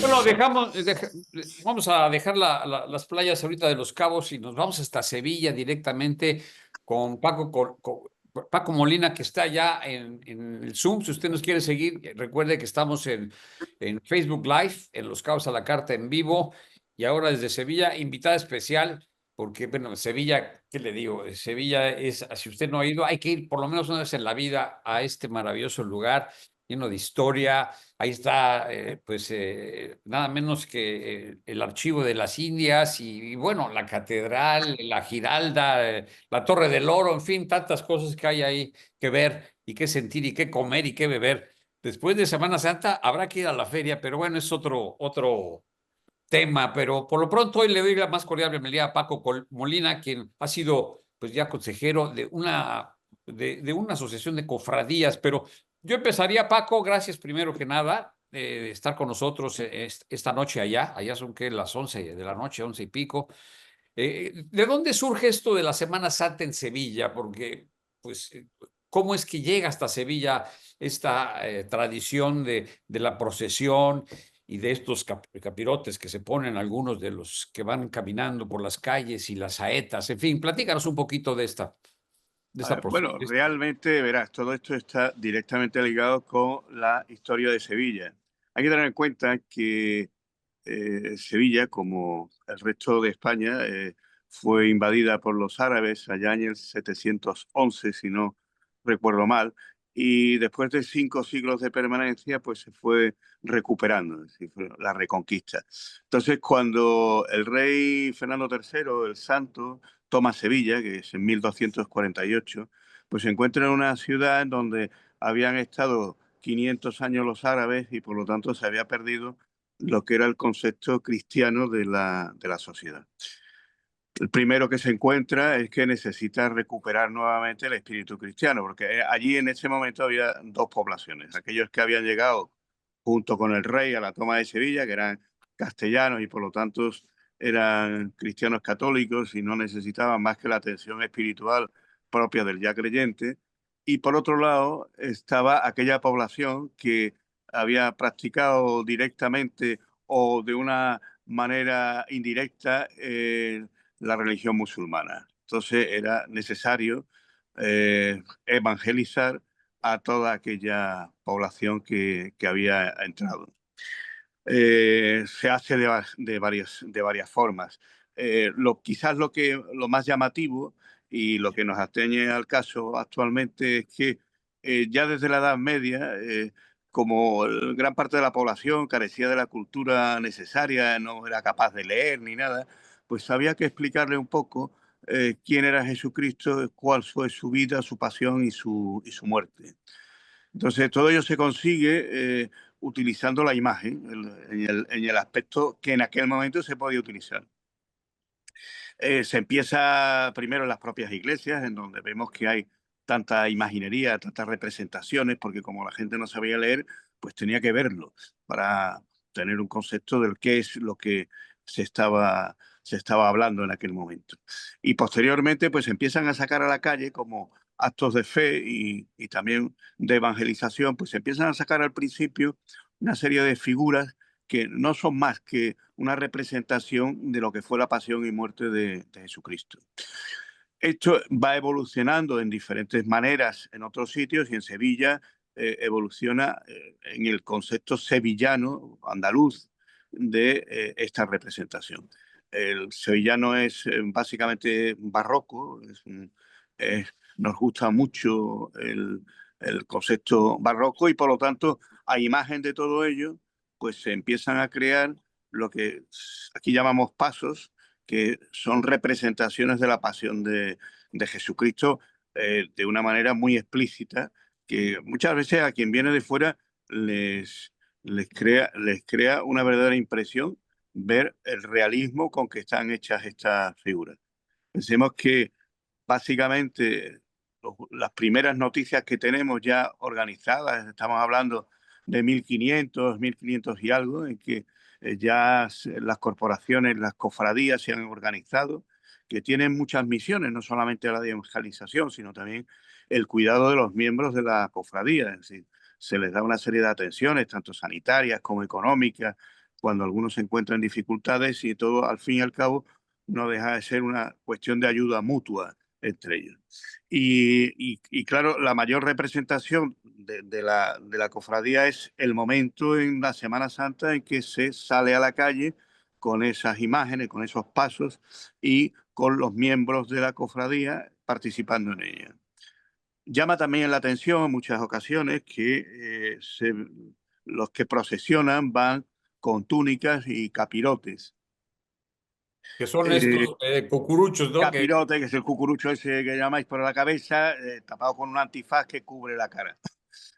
Bueno, dejamos, vamos a dejar las playas ahorita de Los Cabos y nos vamos hasta Sevilla directamente con Paco Molina, que está ya en el Zoom. Si usted nos quiere seguir, recuerde que estamos en Facebook Live, en Los Cabos a la Carta en vivo, y ahora desde Sevilla, invitada especial, porque, bueno, Sevilla, ¿qué le digo? Sevilla es, si usted no ha ido, hay que ir por lo menos una vez en la vida a este maravilloso lugar lleno de historia. Ahí está, pues, nada menos que el Archivo de las Indias y, bueno, la catedral, la Giralda, la Torre del Oro, en fin, tantas cosas que hay ahí que ver y que sentir y que comer y que beber. Después de Semana Santa habrá que ir a la feria, pero bueno, es otro tema. Pero por lo pronto hoy le doy la más cordial bienvenida a Paco Molina, quien ha sido, pues, ya consejero de una asociación de cofradías. Pero yo empezaría, Paco, gracias primero que nada de estar con nosotros esta noche allá son que las 11 de la noche, 11 y pico. ¿De dónde surge esto de la Semana Santa en Sevilla? Porque, pues, ¿cómo es que llega hasta Sevilla esta tradición de la procesión y de estos capirotes que se ponen algunos de los que van caminando por las calles y las saetas? En fin, platícanos un poquito de esta Bueno, procesión. realmente, verás, todo esto está directamente ligado con la historia de Sevilla. Hay que tener en cuenta que Sevilla, como el resto de España, fue invadida por los árabes allá en el 711, si no recuerdo mal, y después de 5 siglos de permanencia, pues se fue recuperando, es decir, fue la reconquista. Entonces, cuando el rey Fernando III, el Santo, toma Sevilla, que es en 1248, pues se encuentra en una ciudad en donde habían estado 500 años los árabes y por lo tanto se había perdido lo que era el concepto cristiano de la sociedad. El primero que se encuentra es que necesita recuperar nuevamente el espíritu cristiano, porque allí en ese momento había dos poblaciones, aquellos que habían llegado junto con el rey a la toma de Sevilla, que eran castellanos y por lo tanto eran cristianos católicos y no necesitaban más que la atención espiritual propia del ya creyente. Y por otro lado estaba aquella población que había practicado directamente o de una manera indirecta la religión musulmana. Entonces era necesario evangelizar a toda aquella población que había entrado. Se hace de varias formas. Quizás lo más llamativo y lo que nos atañe al caso actualmente es que ya desde la Edad Media, como gran parte de la población carecía de la cultura necesaria, no era capaz de leer ni nada, pues había que explicarle un poco quién era Jesucristo, cuál fue su vida, su pasión y su muerte. Entonces, todo ello se consigue utilizando la imagen en el aspecto que en aquel momento se podía utilizar. Se empieza primero en las propias iglesias, en donde vemos que hay tanta imaginería, tantas representaciones, porque como la gente no sabía leer, pues tenía que verlo para tener un concepto del qué es lo que se estaba hablando en aquel momento. Y posteriormente, pues empiezan a sacar a la calle como actos de fe y también de evangelización, pues empiezan a sacar al principio una serie de figuras que no son más que una representación de lo que fue la pasión y muerte de Jesucristo. Esto va evolucionando en diferentes maneras en otros sitios y en Sevilla evoluciona en el concepto sevillano, andaluz, de esta representación. El sevillano es básicamente barroco, nos gusta mucho el concepto barroco y por lo tanto, a imagen de todo ello, pues se empiezan a crear lo que aquí llamamos pasos, que son representaciones de la pasión de Jesucristo de una manera muy explícita, que muchas veces a quien viene de fuera les crea una verdadera impresión ver el realismo con que están hechas estas figuras. Pensemos que básicamente las primeras noticias que tenemos ya organizadas, estamos hablando de 1500 y algo, en que las corporaciones, las cofradías se han organizado, que tienen muchas misiones, no solamente la de evangelización, sino también el cuidado de los miembros de la cofradía. Es decir, se les da una serie de atenciones, tanto sanitarias como económicas, cuando algunos se encuentran en dificultades, y todo, al fin y al cabo, no deja de ser una cuestión de ayuda mutua entre ellos. Y claro, la mayor representación de la cofradía es el momento en la Semana Santa en que se sale a la calle con esas imágenes, con esos pasos y con los miembros de la cofradía participando en ella. Llama también la atención en muchas ocasiones que los que procesionan van con túnicas y capirotes. Que son Eh, estos cucuruchos, ¿no? Que Capirote, que es el cucurucho ese que llamáis por la cabeza, tapado con un antifaz que cubre la cara.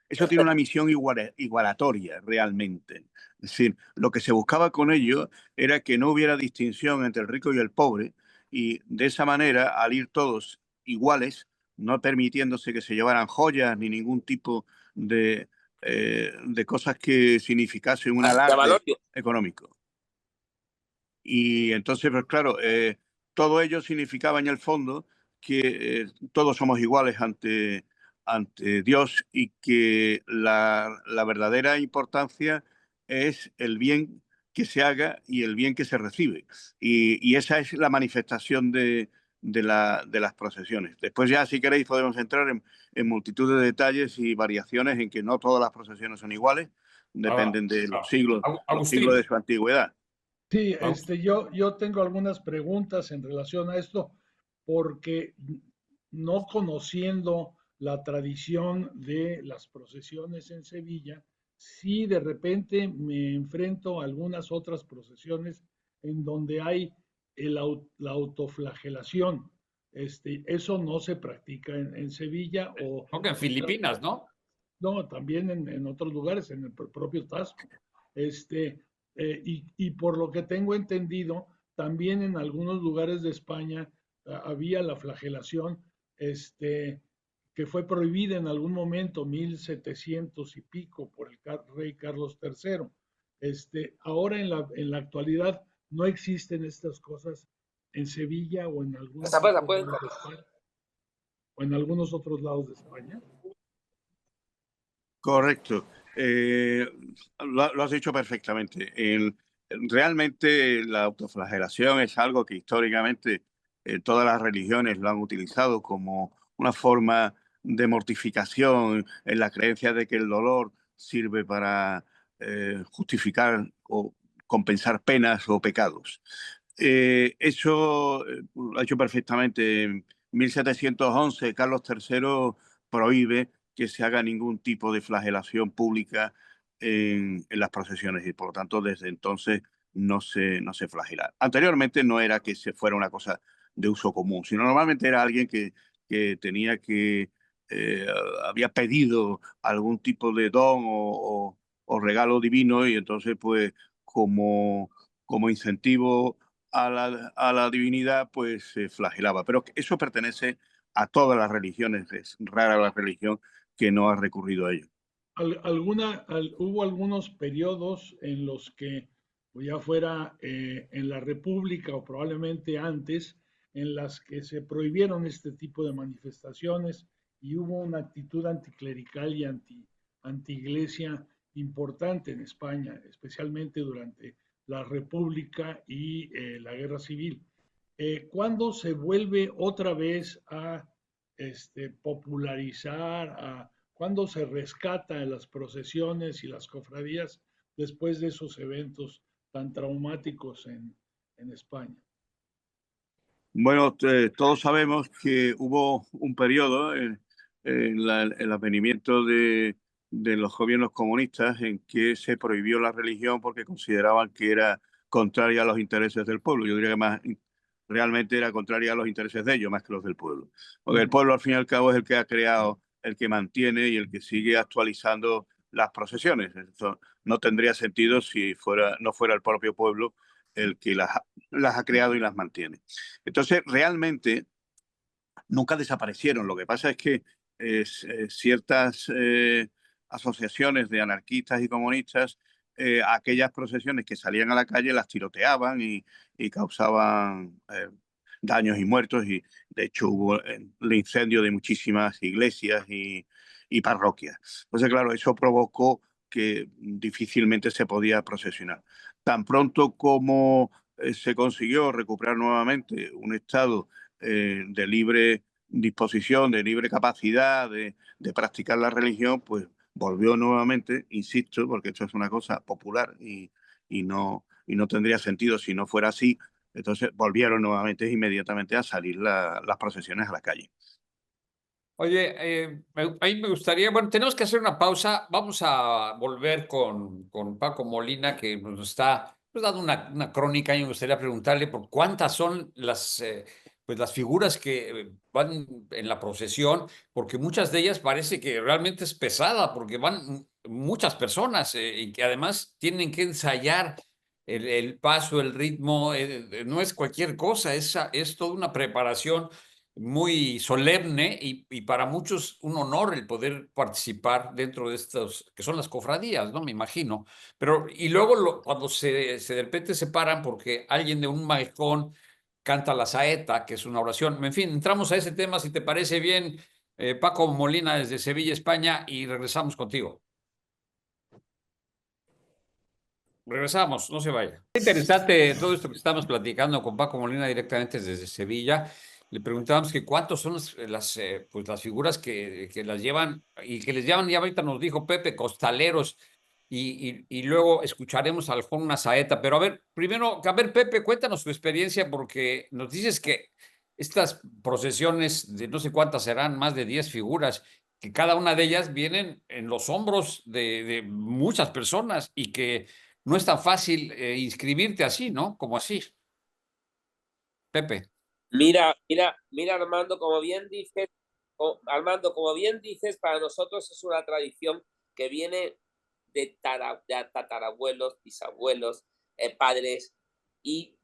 Eso tiene una misión igualatoria realmente. Es decir, lo que se buscaba con ello era que no hubiera distinción entre el rico y el pobre, y de esa manera, al ir todos iguales, no permitiéndose que se llevaran joyas ni ningún tipo de cosas que significasen un Hasta valor. alarde económico. Y entonces, pues claro, todo ello significaba en el fondo que todos somos iguales ante Dios, y que la verdadera importancia es el bien que se haga y el bien que se recibe. Y esa es la manifestación de las procesiones. Después ya, si queréis, podemos entrar en multitud de detalles y variaciones en que no todas las procesiones son iguales, dependen de los siglos Agustín. de su antigüedad. Sí, Agus- yo tengo algunas preguntas en relación a esto, porque no conociendo la tradición de las procesiones en Sevilla, sí de repente me enfrento a algunas otras procesiones en donde hay la autoflagelación. Eso no se practica en Sevilla Creo que en Filipinas, ¿no? no, también en otros lugares, en el propio Tasco. Este, y por lo que tengo entendido, también en algunos lugares de España había la flagelación, que fue prohibida en algún momento, 1700 y pico, por el rey Carlos III. Ahora en la actualidad no existen estas cosas en Sevilla o en algunos Esa otros pueden. lados de España, o en algunos otros lados de España. Correcto. Lo has dicho perfectamente. Realmente la autoflagelación es algo que históricamente todas las religiones lo han utilizado como una forma de mortificación, en la creencia de que el dolor sirve para justificar o compensar penas o pecados. Eso lo ha hecho perfectamente. En 1711, Carlos III prohíbe que se haga ningún tipo de flagelación pública en las procesiones, y por lo tanto desde entonces no se flagela. Anteriormente no era que se fuera una cosa de uso común, sino normalmente era alguien que tenía que, eh, había pedido algún tipo de don o regalo divino, y entonces pues como incentivo a la divinidad pues se flagelaba. Pero eso pertenece a todas las religiones, es rara la religión que no ha recurrido a ello. Hubo algunos periodos en los que, o ya fuera en la República o probablemente antes, en las que se prohibieron este tipo de manifestaciones y hubo una actitud anticlerical y anti-iglesia importante en España, especialmente durante la República y la Guerra Civil. ¿Cuándo se vuelve otra vez a popularizar, cuándo se rescata en las procesiones y las cofradías después de esos eventos tan traumáticos en España? Bueno, todos sabemos que hubo un periodo en el advenimiento de los gobiernos comunistas en que se prohibió la religión porque consideraban que era contraria a los intereses del pueblo. Yo diría que más realmente era contraria a los intereses de ellos más que los del pueblo. Porque el pueblo al fin y al cabo es el que ha creado, el que mantiene y el que sigue actualizando las procesiones. Esto no tendría sentido si no fuera el propio pueblo el que las ha creado y las mantiene. Entonces, realmente nunca desaparecieron. Lo que pasa es que ciertas asociaciones de anarquistas y comunistas, aquellas procesiones que salían a la calle las tiroteaban y causaban daños y muertos. Y de hecho hubo el incendio de muchísimas iglesias y parroquias. Entonces, claro, eso provocó que difícilmente se podía procesionar. tan pronto como se consiguió recuperar nuevamente un estado de libre disposición, de libre capacidad de practicar la religión, pues volvió nuevamente, insisto, porque esto es una cosa popular y no tendría sentido si no fuera así. Entonces volvieron nuevamente inmediatamente a salir las procesiones a la calle. Oye, a mí me gustaría, bueno, tenemos que hacer una pausa. Vamos a volver con Paco Molina, que nos está dando una crónica, y me gustaría preguntarle por cuántas son pues las figuras que van en la procesión, porque muchas de ellas parece que realmente es pesada, porque van muchas personas y que además tienen que ensayar el paso, el ritmo, no es cualquier cosa, es toda una preparación muy solemne y para muchos un honor el poder participar dentro de estos, que son las cofradías, ¿no? Me imagino. Pero, y luego cuando se de repente se paran porque alguien de un maicón canta la saeta, que es una oración. En fin, entramos a ese tema, si te parece bien, Paco Molina desde Sevilla, España, y regresamos contigo. Regresamos, no se vaya. Es interesante todo esto que estamos platicando con Paco Molina directamente desde Sevilla. Le preguntábamos que cuántos son pues las figuras que las llevan y que les llaman, ya ahorita nos dijo Pepe, costaleros, y luego escucharemos al Juan una saeta. Pero a ver, primero, a ver, Pepe, cuéntanos tu experiencia, porque nos dices que estas procesiones de no sé cuántas serán, más de 10 figuras, que cada una de ellas vienen en los hombros de muchas personas y que no es tan fácil inscribirte así, ¿no? Como así. Pepe. Mira, Armando, como bien dices, para nosotros es una tradición que viene de tatarabuelos, bisabuelos, padres, y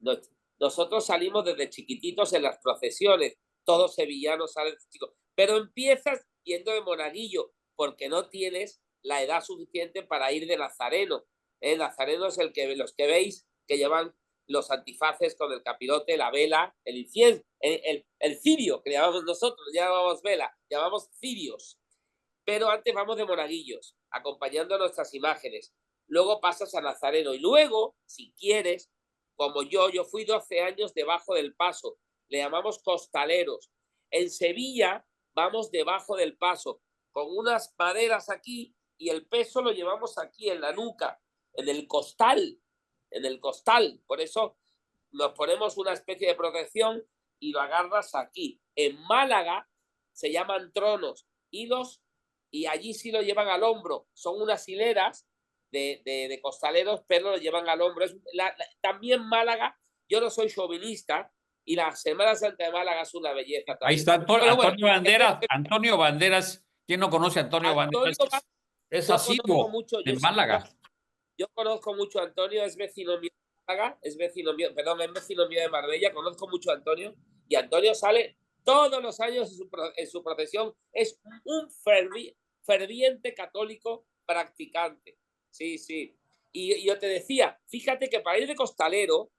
nosotros salimos desde chiquititos en las procesiones, todos sevillanos salen desde chicos, pero empiezas yendo de monaguillo, porque no tienes la edad suficiente para ir de nazareno. Nazareno es los que veis que llevan los antifaces con el capirote, la vela, el incienso, el cirio, que llamamos nosotros, ya llamamos vela, llamamos cirios. Pero antes vamos de monaguillos, acompañando nuestras imágenes. Luego pasas a Nazareno y luego, si quieres, como yo fui 12 años debajo del paso, le llamamos costaleros. En Sevilla vamos debajo del paso, con unas maderas aquí y el peso lo llevamos aquí en la nuca, en el costal. Por eso nos ponemos una especie de protección y lo agarras aquí. En Málaga se llaman tronos y allí sí lo llevan al hombro. Son unas hileras de costaleros, pero lo llevan al hombro. También Málaga, yo no soy chauvinista, y la Semana Santa de Málaga es una belleza también. Ahí está Antonio Banderas. Antonio Banderas. ¿Quién no conoce a Antonio Banderas? Es asiduo en Málaga. Yo conozco mucho a Antonio, es vecino mío de Málaga, es vecino mío de Marbella, conozco mucho a Antonio, y Antonio sale todos los años en su procesión, es un ferviente católico practicante. Sí. Y yo te decía, fíjate que para ir de costalero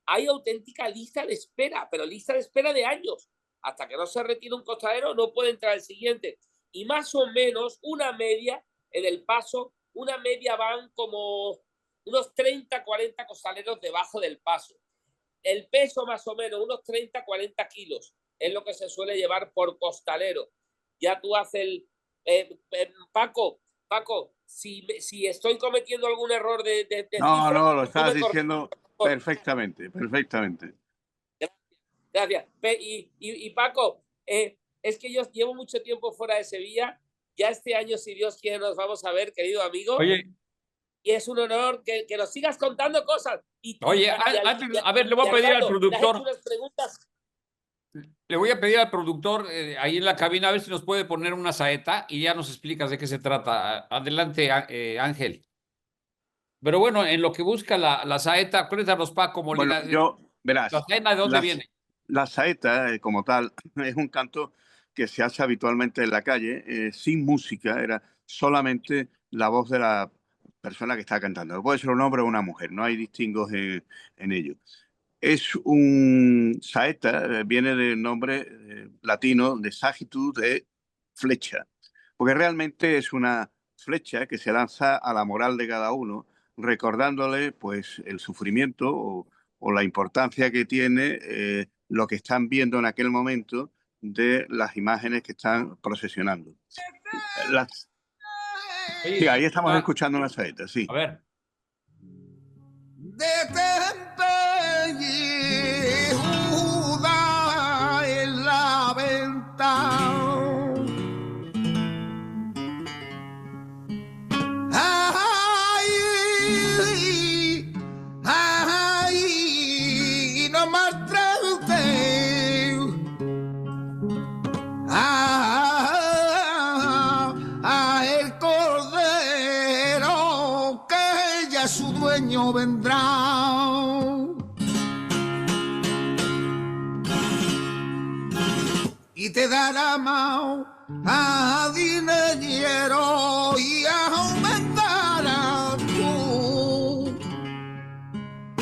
hay auténtica lista de espera, pero lista de espera de años. Hasta que no se retire un costalero no puede entrar el siguiente. Y más o menos una media en el paso, una media van como unos 30, 40 costaleros debajo del paso. El peso más o menos, unos 30, 40 kilos, es lo que se suele llevar por costalero. Ya tú haces Paco, si estoy cometiendo algún error de No, cifra, lo estás diciendo perfectamente. Gracias. Y Paco, es que yo llevo mucho tiempo fuera de Sevilla. Ya este año, si Dios quiere, nos vamos a ver, querido amigo. Oye. Y es un honor que nos sigas contando cosas. Oye, a ver, le voy a pedir al productor. Le voy a pedir al productor ahí en la cabina a ver si nos puede poner una saeta y ya nos explicas de qué se trata. Adelante, Ángel. Pero bueno, en lo que busca la saeta, cuéntanos, Paco Molina. Bueno, verás. ¿La saeta de dónde viene? La saeta, como tal, es un canto que se hace habitualmente en la calle, sin música, era solamente la voz de la persona que está cantando. Puede ser un hombre o una mujer, no hay distingos en ello. Es un saeta, viene del nombre latino de sagitus, de flecha, porque realmente es una flecha que se lanza a la moral de cada uno recordándole pues el sufrimiento o la importancia que tiene lo que están viendo en aquel momento de las imágenes que están procesionando. Oye, Sí, ahí estamos ah, escuchando una saeta, sí. a ver. Detente, Judas, en la ventana. Ay, ay, no maltrate a el cordero, que ya su dueño vendrá. Y te dará más a dinero y aumentará tú.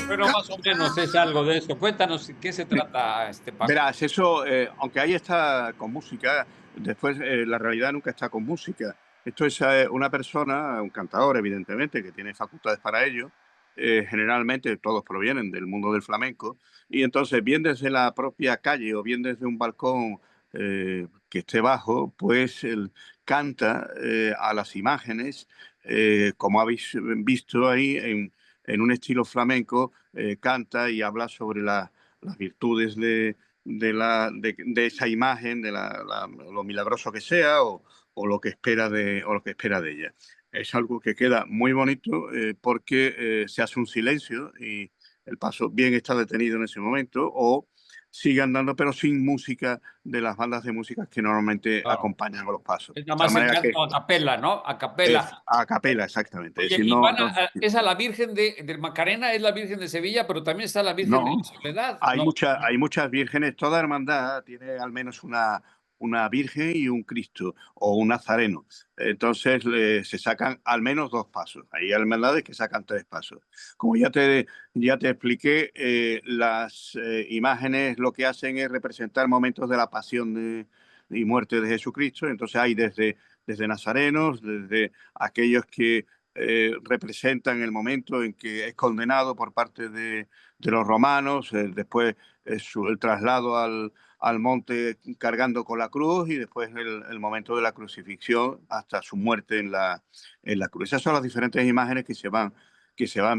Bueno, más o menos es algo de esto. Cuéntanos qué se trata, Paco. Verás, eso, aunque ahí está con música, después la realidad nunca está con música. Esto es una persona, un cantador, evidentemente, que tiene facultades para ello. Generalmente todos provienen del mundo del flamenco. Y entonces, bien desde la propia calle o bien desde un balcón que esté bajo, pues él canta a las imágenes, como habéis visto ahí, en un estilo flamenco, canta y habla sobre las virtudes de esa imagen, lo milagroso que sea o lo que espera de ella. Es algo que queda muy bonito porque se hace un silencio y el paso bien está detenido en ese momento, o sigue andando pero sin música de las bandas de música que normalmente Claro. acompañan a los pasos. Es nada De tal más el manera que canto a capela, ¿no? A es capela. a capela, exactamente. Es Oye, decir, y no, van es a la Virgen del Macarena, es la Virgen de Sevilla, pero también está la Virgen de no, la Soledad. hay, No, hay muchas vírgenes, toda hermandad tiene al menos una virgen y un Cristo o un nazareno. Entonces se sacan al menos 2 pasos. Hay hermandades que sacan 3 pasos. Como ya te expliqué, las imágenes lo que hacen es representar momentos de la pasión y muerte de Jesucristo. Entonces hay desde nazarenos, desde aquellos que representan el momento en que es condenado por parte de los romanos, después el traslado al monte cargando con la cruz y después el momento de la crucifixión hasta su muerte en la cruz. Esas son las diferentes imágenes que se van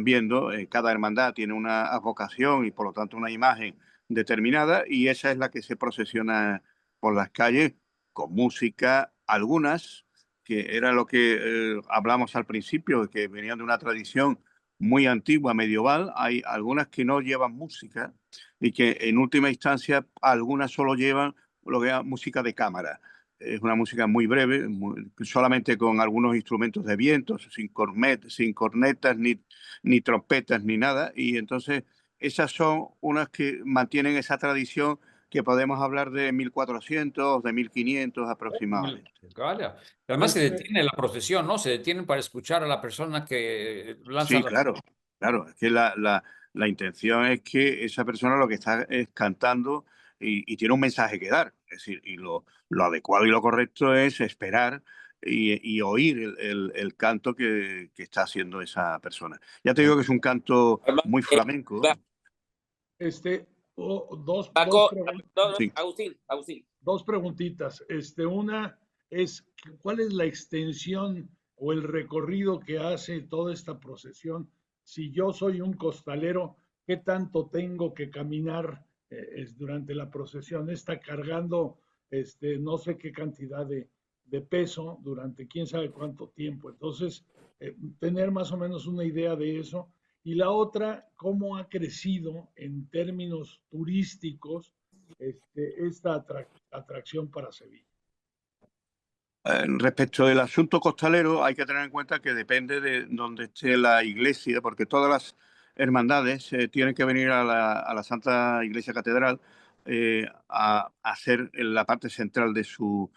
viendo. Cada hermandad tiene una advocación y por lo tanto una imagen determinada, y esa es la que se procesiona por las calles con música, algunas que era lo que hablamos al principio, que venían de una tradición muy antigua, medieval. Hay algunas que no llevan música y que en última instancia algunas solo llevan lo que es música de cámara. Es una música muy breve, solamente con algunos instrumentos de viento, sin cornetas, ni trompetas, ni nada. Y entonces esas son unas que mantienen esa tradición, que podemos hablar de 1400, de 1500 aproximadamente. vale. Además se detiene la procesión, ¿no? Se detienen para escuchar a la persona que lanza Sí, la... claro, claro. Es que la intención es que esa persona lo que está es cantando y tiene un mensaje que dar. Es decir, y lo adecuado y lo correcto es esperar y oír el canto que está haciendo esa persona. Ya te digo que es un canto Además, muy flamenco. Paco, no, Sí. Agustín. Dos preguntitas. Una es, ¿cuál es la extensión o el recorrido que hace toda esta procesión? Si yo soy un costalero, ¿qué tanto tengo que caminar durante la procesión? Está cargando no sé qué cantidad de peso durante quién sabe cuánto tiempo. Entonces, tener más o menos una idea de eso. Y la otra, ¿cómo ha crecido en términos turísticos esta atracción para Sevilla? Respecto del asunto costalero, hay que tener en cuenta que depende de donde esté la iglesia, porque todas las hermandades tienen que venir a la Santa Iglesia Catedral a hacer la parte central de su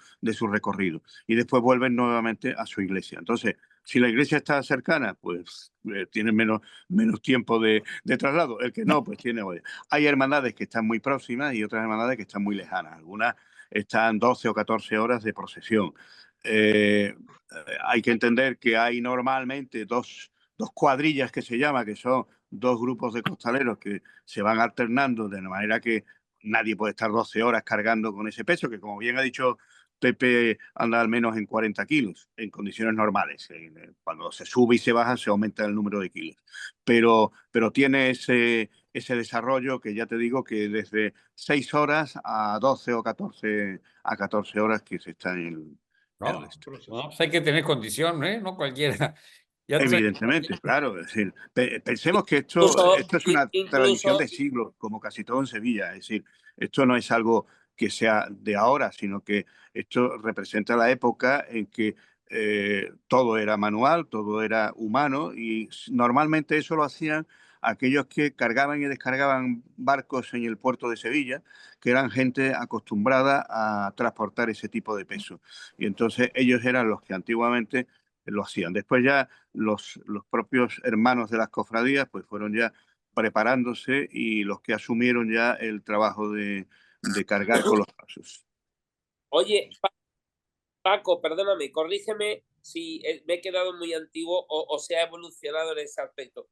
recorrido, y después vuelven nuevamente a su iglesia. Entonces, si la iglesia está cercana, pues tienen menos tiempo de traslado. El que no, pues tiene... Hay hermandades que están muy próximas y otras hermandades que están muy lejanas. Algunas están 12 o 14 horas de procesión. Hay que entender que hay normalmente dos dos cuadrillas que se llama, que son dos grupos de costaleros que se van alternando de manera que nadie puede estar 12 horas cargando con ese peso, que como bien ha dicho Pepe, anda al menos en 40 kilos en condiciones normales. Cuando se sube y se baja se aumenta el número de kilos. Pero tiene ese desarrollo que ya te digo que desde 6 horas a 12 o 14 horas que se está en No, el pues hay que tener condición, ¿eh? No cualquiera. Ya te- Evidentemente, claro. Es decir, pensemos que Incluso, esto es una tradición de siglos, como casi todo en Sevilla. Es decir, esto no es algo que sea de ahora, sino que esto representa la época en que todo era manual, todo era humano y normalmente eso lo hacían aquellos que cargaban y descargaban barcos en el puerto de Sevilla, que eran gente acostumbrada a transportar ese tipo de peso. Y entonces ellos eran los que antiguamente lo hacían. Después ya los propios hermanos de las cofradías pues fueron ya preparándose y los que asumieron ya el trabajo de cargar con los pasos. Oye, Paco, perdóname, corrígeme si me he quedado muy antiguo o se ha evolucionado en ese aspecto.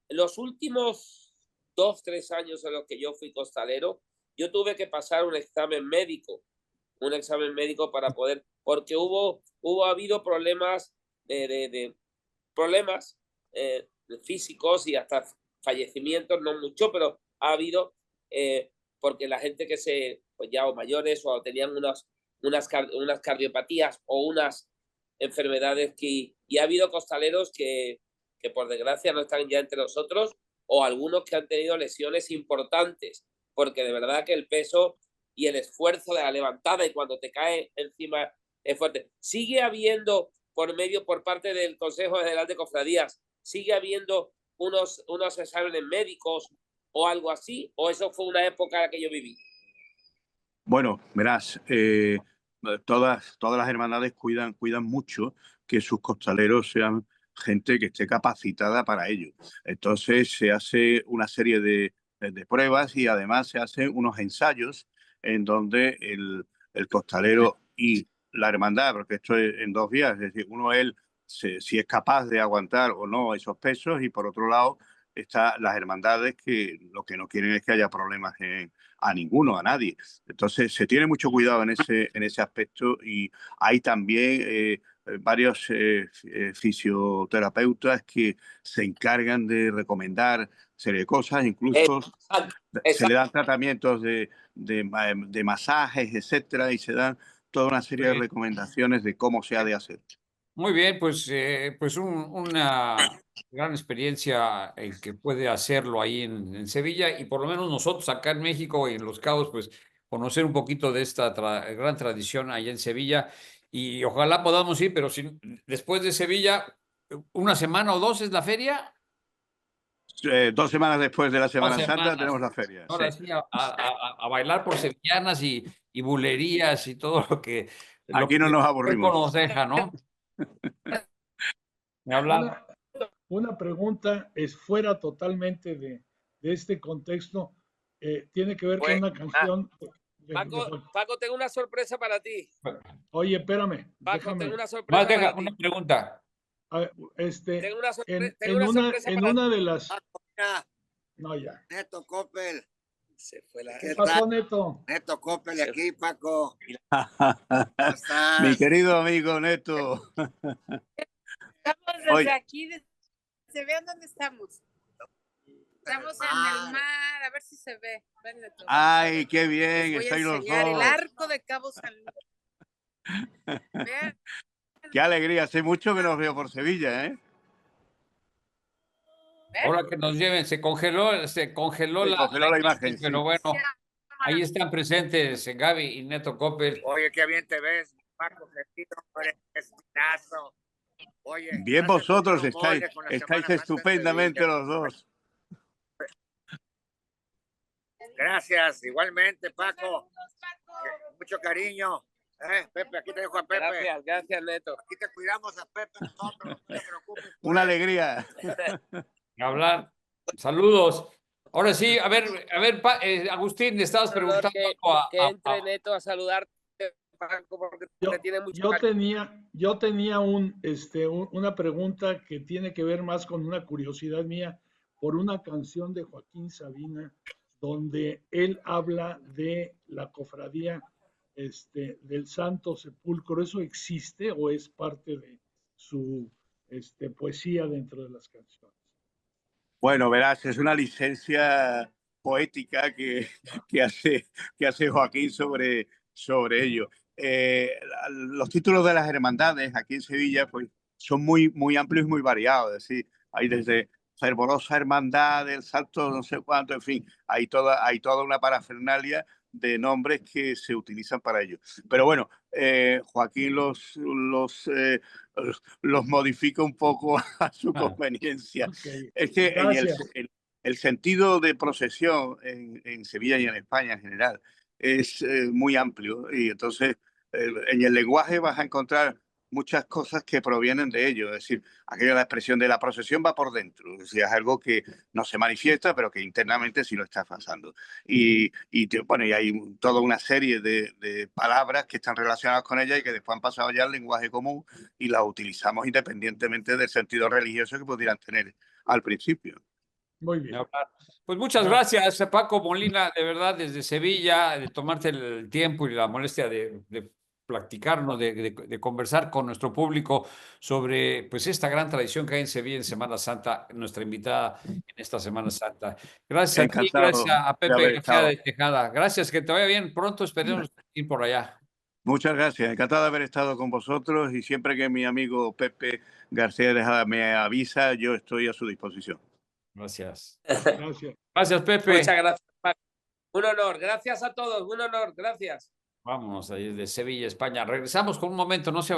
En los últimos 2-3 años en los que yo fui costalero, yo tuve que pasar un examen médico para poder, porque ha habido problemas problemas físicos y hasta fallecimientos, no mucho, pero ha habido, porque la gente que pues ya o mayores o tenían unas cardiopatías o unas enfermedades y ha habido costaleros que por desgracia no están ya entre nosotros o algunos que han tenido lesiones importantes, porque de verdad que el peso y el esfuerzo de la levantada y cuando te cae encima es fuerte. Sigue habiendo por parte del Consejo General de Cofradías, sigue habiendo unos exámenes médicos o algo así, o eso fue una época en la que yo viví. Bueno, verás, todas las hermandades cuidan mucho que sus costaleros sean gente que esté capacitada para ello. Entonces se hace una serie de pruebas y además se hacen unos ensayos en donde el costalero y la hermandad, porque esto es en dos vías, es decir, él, si es capaz de aguantar o no esos pesos, y por otro lado están las hermandades que lo que no quieren es que haya problemas a ninguno, a nadie. Entonces se tiene mucho cuidado en ese aspecto y hay también varios fisioterapeutas que se encargan de recomendar serie de cosas, incluso se le dan tratamientos de masajes, etcétera, y se dan toda una serie de recomendaciones de cómo se ha de hacer. Muy bien, pues una gran experiencia el que puede hacerlo ahí en Sevilla y por lo menos nosotros acá en México y en Los Cabos, pues conocer un poquito de esta gran tradición allá en Sevilla y ojalá podamos ir, pero después de Sevilla, una semana o dos es la feria. 2 semanas después de la Semana Santa semanas. tenemos la feria. Ahora sí, a bailar por sevillanas y bulerías y todo lo que Aquí no nos aburrimos. nos deja, ¿no? Me hablaba. Una pregunta es fuera totalmente de este contexto. Tiene que ver con una canción. Paco, tengo una sorpresa para ti. Oye, espérame. Paco, déjame. tengo una sorpresa para ti. Una pregunta. Tengo una sorpresa en para una ti. de las. No, ya. Neto Coppel. Se fue la... ¿Qué pasó, Neto? Neto Coppel aquí, Paco. Mi querido amigo Neto. Estamos desde aquí, ¿se vean dónde estamos? Estamos en el mar, a ver si se ve. Ven, Neto. Ay, qué bien, Les voy a estáis los enseñar dos. el arco de Cabo San Lucas. Vean. Qué alegría, hace mucho que nos veo por Sevilla, ¿eh? Ahora que nos lleven, se congeló la imagen, pero sí. bueno, ahí están presentes Gaby y Neto Coppel. Oye, qué bien te ves, Paco. Oye, bien vosotros estáis estupendamente los dos. Gracias, igualmente, Paco. Mucho cariño. Pepe, aquí te dejo a Pepe. Gracias, Neto. Aquí te cuidamos a Pepe nosotros, no te preocupes. Una alegría. Hablar. Saludos. Ahora sí, a ver, Agustín, le estabas preguntando que entre Neto a saludarte Paco, porque Yo, te tiene mucho yo cariño. tenía una pregunta que tiene que ver más con una curiosidad mía por una canción de Joaquín Sabina donde él habla de la cofradía del Santo Sepulcro. ¿Eso existe o es parte de su poesía dentro de las canciones? Bueno, verás, es una licencia poética que hace Joaquín sobre ello. Los títulos de las hermandades aquí en Sevilla pues, son muy amplios y muy variados. Es decir, hay desde fervorosa hermandad, del salto no sé cuánto, en fin, hay toda una parafernalia de nombres que se utilizan para ello. Pero bueno, Joaquín los modifica un poco a su conveniencia. Okay. Es que Gracias. el sentido de procesión en Sevilla y en España en general es muy amplio y entonces en el lenguaje vas a encontrar muchas cosas que provienen de ello. Es decir, aquella la expresión de la procesión va por dentro. Es decir, es algo que no se manifiesta, pero que internamente sí lo está pasando. Bueno, y hay toda una serie de palabras que están relacionadas con ella y que después han pasado ya al lenguaje común y las utilizamos independientemente del sentido religioso que pudieran tener al principio. Muy bien. Pues muchas gracias, Paco Molina, de verdad, desde Sevilla, de tomarte el tiempo y la molestia de platicarnos, de conversar con nuestro público sobre pues esta gran tradición que hay en Sevilla en Semana Santa, nuestra invitada en esta Semana Santa. Gracias a ti, Encantado gracias a de Pepe haber García estado. de Tejada. Gracias, que te vaya bien. Pronto esperemos ir por allá. Muchas gracias, encantado de haber estado con vosotros y siempre que mi amigo Pepe García Tejada me avisa, yo estoy a su disposición. Gracias. Gracias. Gracias, Pepe. Muchas gracias, Paco. Un honor. Gracias a todos. Un honor. Gracias. Vámonos ahí de Sevilla, España. Regresamos con un momento, no se vayan.